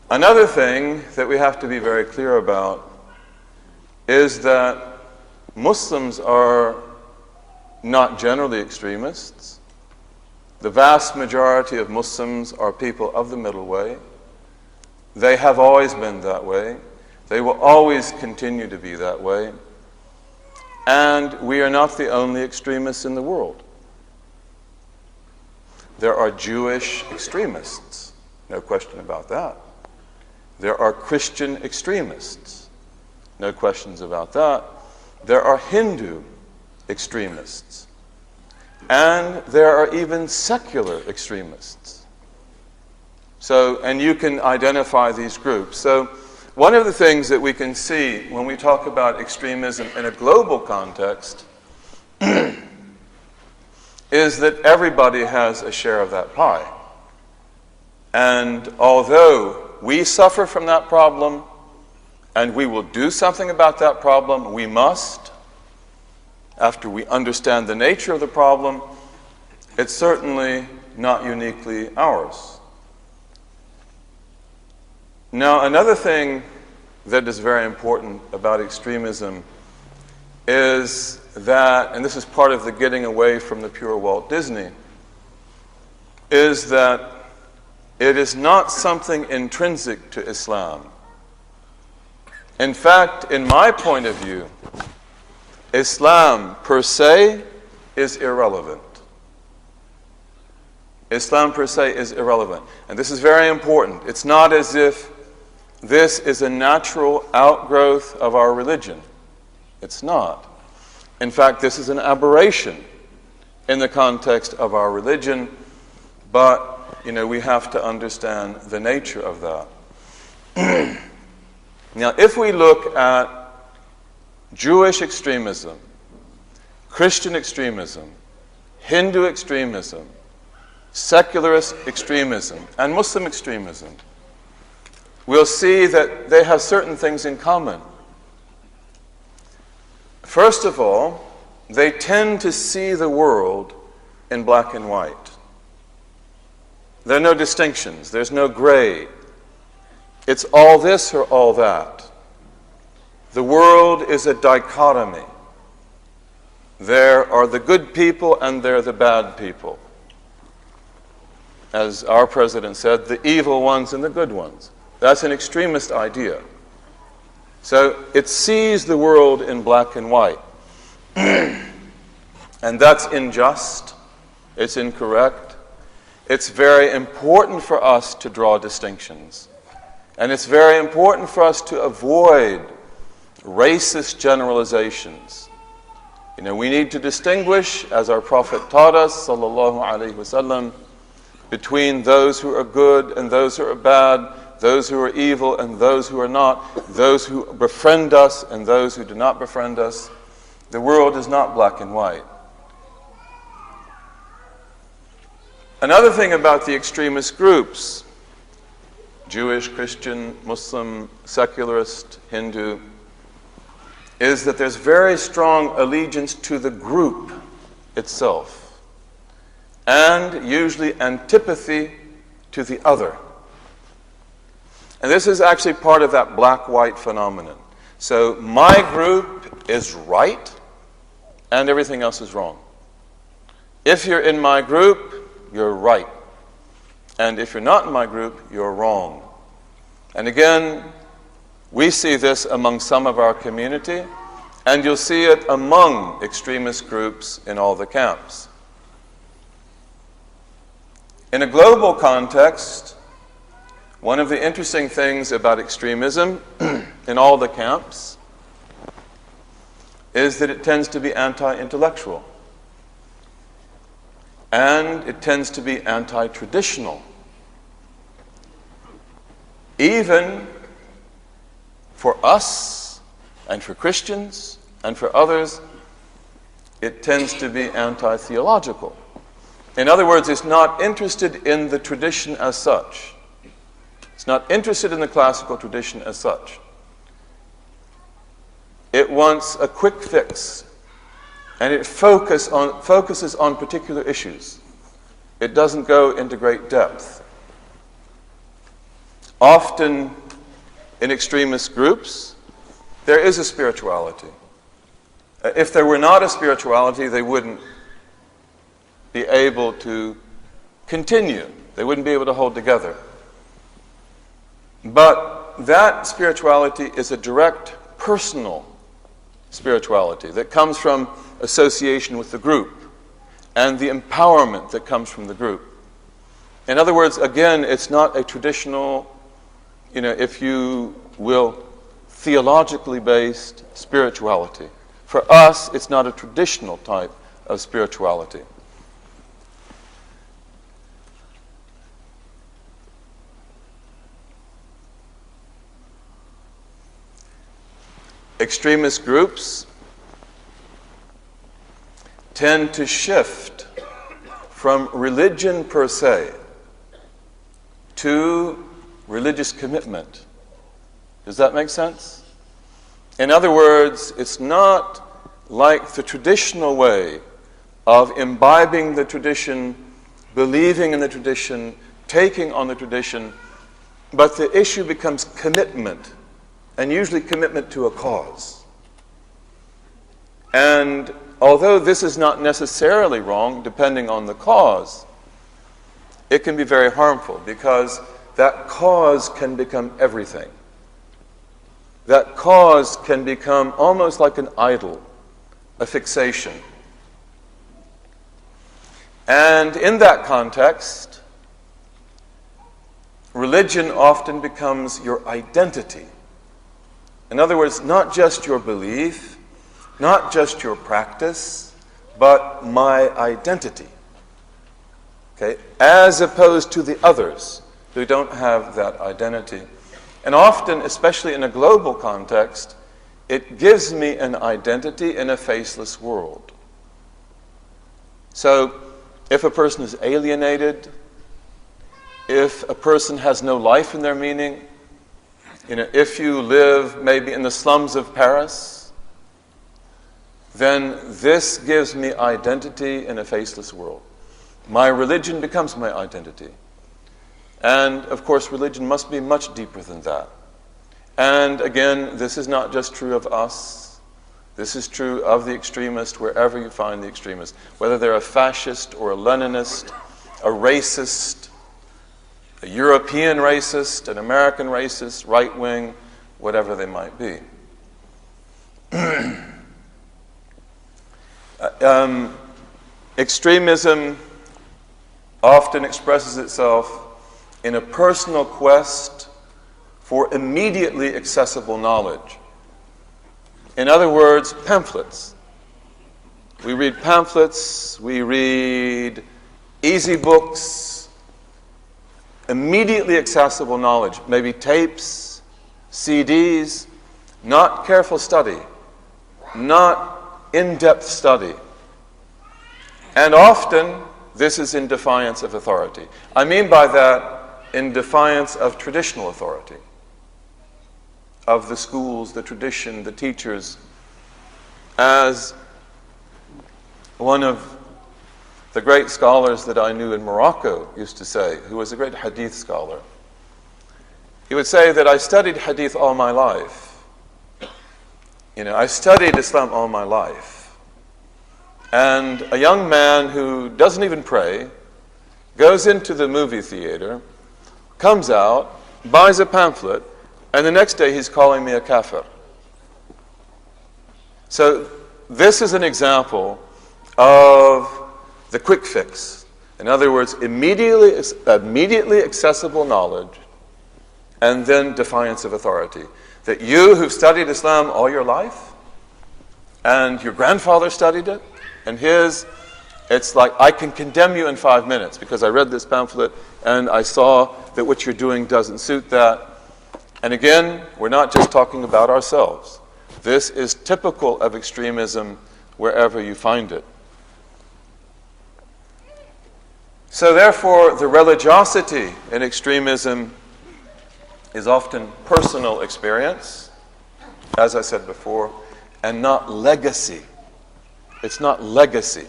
Another thing that we have to be very clear about is that Muslims are not generally extremists. The vast majority of Muslims are people of the middle way. They have always been that way. They will always continue to be that way. And we are not the only extremists in the world. There are Jewish extremists, no question about that. There are Christian extremists, no questions about that. There are Hindu extremists. And there are even secular extremists. So, and you can identify these groups. So, one of the things that we can see when we talk about extremism in a global context is that everybody has a share of that pie. And although we suffer from that problem, and we will do something about that problem, we must, after we understand the nature of the problem, it's certainly not uniquely ours. Now, another thing that is very important about extremism is that, and this is part of the getting away from the pure Walt Disney, is that it is not something intrinsic to Islam. In fact, in my point of view, Islam per se is irrelevant. Islam per se is irrelevant. And this is very important. It's not as if this is a natural outgrowth of our religion. It's not. In fact, this is an aberration in the context of our religion, but we have to understand the nature of that. Now, if we look at Jewish extremism, Christian extremism, Hindu extremism, secularist extremism, and Muslim extremism, we'll see that they have certain things in common. First of all, they tend to see the world in black and white. There are no distinctions. There's no gray. It's all this or all that. The world is a dichotomy. There are the good people and there are the bad people. As our president said, the evil ones and the good ones. That's an extremist idea. So it sees the world in black and white. And that's unjust. It's incorrect. It's very important for us to draw distinctions. And it's very important for us to avoid racist generalizations. We need to distinguish, as our Prophet taught us, sallallahu alaihi wasallam, between those who are good and those who are bad, those who are evil and those who are not, those who befriend us and those who do not befriend us. The world is not black and white. Another thing about the extremist groups, Jewish, Christian, Muslim, secularist, Hindu, is that there's very strong allegiance to the group itself, and usually antipathy to the other. And this is actually part of that black-white phenomenon. So my group is right, and everything else is wrong. If you're in my group, you're right. And if you're not in my group, you're wrong. And again, we see this among some of our community, and you'll see it among extremist groups in all the camps. In a global context, one of the interesting things about extremism in all the camps is that it tends to be anti-intellectual. And it tends to be anti-traditional. Even for us and for Christians and for others, it tends to be anti-theological. In other words, it's not interested in the tradition as such. It's not interested in the classical tradition as such. It wants a quick fix, and it focuses on particular issues. It doesn't go into great depth. often in extremist groups, there is a spirituality. If there were not a spirituality, they wouldn't be able to continue. They wouldn't be able to hold together. But that spirituality is a direct personal spirituality that comes from association with the group and the empowerment that comes from the group. In other words, again, it's not a traditional, if you will, theologically based spirituality. For us, it's not a traditional type of spirituality. Extremist groups tend to shift from religion per se to religious commitment. Does that make sense? In other words, it's not like the traditional way of imbibing the tradition, believing in the tradition, taking on the tradition, but the issue becomes commitment, and usually commitment to a cause. And although this is not necessarily wrong, depending on the cause, it can be very harmful because that cause can become everything. That cause can become almost like an idol, a fixation. And in that context, religion often becomes your identity. In other words, not just your belief, not just your practice, but my identity. Okay? As opposed to the others who don't have that identity. And often, especially in a global context, it gives me an identity in a faceless world. So, if a person is alienated, if a person has no life in their meaning, if you live maybe in the slums of Paris, then this gives me identity in a faceless world. My religion becomes my identity. And, of course, religion must be much deeper than that. And, again, this is not just true of us. This is true of the extremist, wherever you find the extremist, whether they're a fascist or a Leninist, a racist, a European racist, an American racist, right-wing, whatever they might be. Extremism often expresses itself in a personal quest for immediately accessible knowledge. In other words, pamphlets. We read pamphlets, we read easy books, immediately accessible knowledge, maybe tapes, CDs, not careful study, not in-depth study. And often, this is in defiance of authority. I mean by that, in defiance of traditional authority, of the schools, the tradition, the teachers. As one of the great scholars that I knew in Morocco used to say, who was a great hadith scholar, he would say that I studied hadith all my life. I studied Islam all my life. And a young man who doesn't even pray goes into the movie theater, comes out, buys a pamphlet, and the next day he's calling me a kafir. So this is an example of the quick fix. In other words, immediately accessible knowledge, and then defiance of authority. That you who've studied Islam all your life, and your grandfather studied it, and it's like, I can condemn you in 5 minutes because I read this pamphlet and I saw that what you're doing doesn't suit that. And again, we're not just talking about ourselves. This is typical of extremism wherever you find it. So therefore, the religiosity in extremism is often personal experience, as I said before, and not legacy. It's not legacy.